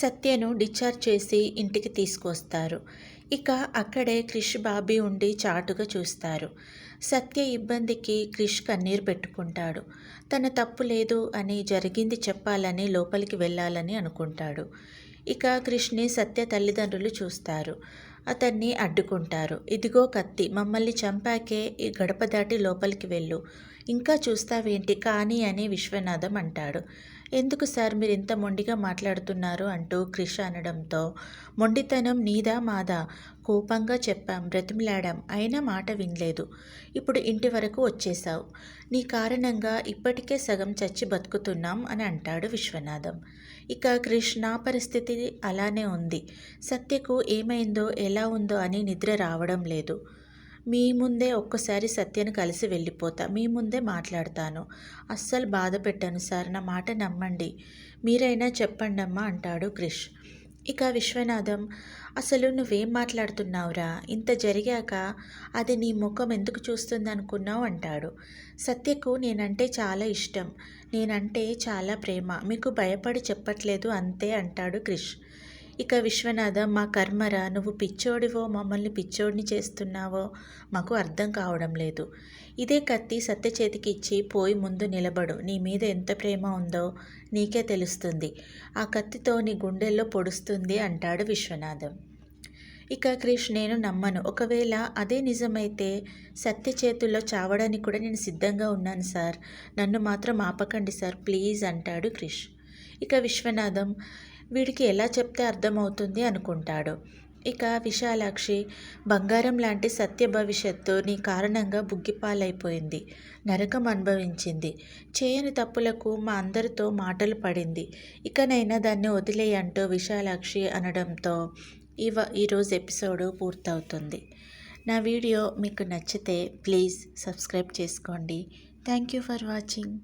సత్యను discharge చేసి ఇంటికి తీసుకొస్తారు. ఇక అక్కడే క్రిష్, బాబీ ఉండి చాటుగా చూస్తారు. సత్య ఇబ్బందికి క్రిష్ కన్నీరు పెట్టుకుంటాడు. తన తప్పు లేదు అని, జరిగింది చెప్పాలని, లోపలికి వెళ్ళాలని అనుకుంటాడు. ఇక క్రిష్ని సత్య తల్లిదండ్రులు చూస్తారు. అతన్ని అడ్డుకుంటారు. ఇదిగో కత్తి, మమ్మల్ని చంపాకే ఈ గడప దాటి లోపలికి వెళ్ళు, ఇంకా చూస్తావేంటి కానీ అని విశ్వనాథం అంటాడు. ఎందుకు సార్ మీరు ఇంత మొండిగా మాట్లాడుతున్నారు అంటూ క్రిష్ అనడంతో, మొండితనం నీదా మాదా, కోపంగా చెప్పాం, బ్రతిమిలాడాం, అయినా మాట వినలేదు. ఇప్పుడు ఇంటి వరకు వచ్చేశావు. నీ కారణంగా ఇప్పటికే సగం చచ్చి బతుకుతున్నాం అని అంటాడు విశ్వనాథం. ఇక క్రిష్, నా పరిస్థితి అలానే ఉంది. సత్యకు ఏమైందో ఎలా ఉందో అని నిద్ర రావడం లేదు. మీ ముందే ఒక్కసారి సత్యను కలిసి వెళ్ళిపోతా, మీ ముందే మాట్లాడతాను. అస్సలు బాధ పెట్టను సార్, నా మాట నమ్మండి, మీరైనా చెప్పండమ్మా అంటాడు క్రిష్. ఇక విశ్వనాథం, అసలు నువ్వేం మాట్లాడుతున్నావురా, ఇంత జరిగాక అది నీ ముఖం ఎందుకు చూస్తుంది అనుకున్నావు అంటాడు. సత్యకు నేనంటే చాలా ఇష్టం, నేనంటే చాలా ప్రేమ, మీకు భయపడి చెప్పట్లేదు అంతే అంటాడు క్రిష్. ఇక విశ్వనాథం, మా కర్మరా, నువ్వు పిచ్చోడివో మమ్మల్ని పిచ్చోడిని చేస్తున్నావో మాకు అర్థం కావడం లేదు. ఇదే కత్తి సత్య చేతికి ఇచ్చి పోయి ముందు నిలబడు, నీ మీద ఎంత ప్రేమ ఉందో నీకే తెలుస్తుంది. ఆ కత్తితో నీ గుండెల్లో పొడుస్తుంది అంటాడు విశ్వనాథం. ఇక క్రిష్, నేను నమ్మను, ఒకవేళ అదే నిజమైతే సత్య చేతుల్లో చావడానికి కూడా నేను సిద్ధంగా ఉన్నాను సార్, నన్ను మాత్రం ఆపకండి సార్ ప్లీజ్ అంటాడు క్రిష్. ఇక విశ్వనాథం, వీడికి ఎలా చెప్తే అర్థమవుతుంది అనుకుంటాడు. ఇక విశాలాక్షి, బంగారం లాంటి సత్య భవిష్యత్తు నీ కారణంగా బుగ్గిపాలైపోయింది, నరకం అనుభవించింది, చేయని తప్పులకు మా అందరితో మాటలు పడింది, ఇకనైనా దాన్ని వదిలేయి అంటూ విశాలాక్షి అనడంతో ఈరోజు ఎపిసోడు పూర్తవుతుంది. నా వీడియో మీకు నచ్చితే ప్లీజ్ సబ్స్క్రైబ్ చేసుకోండి. Thank you for watching.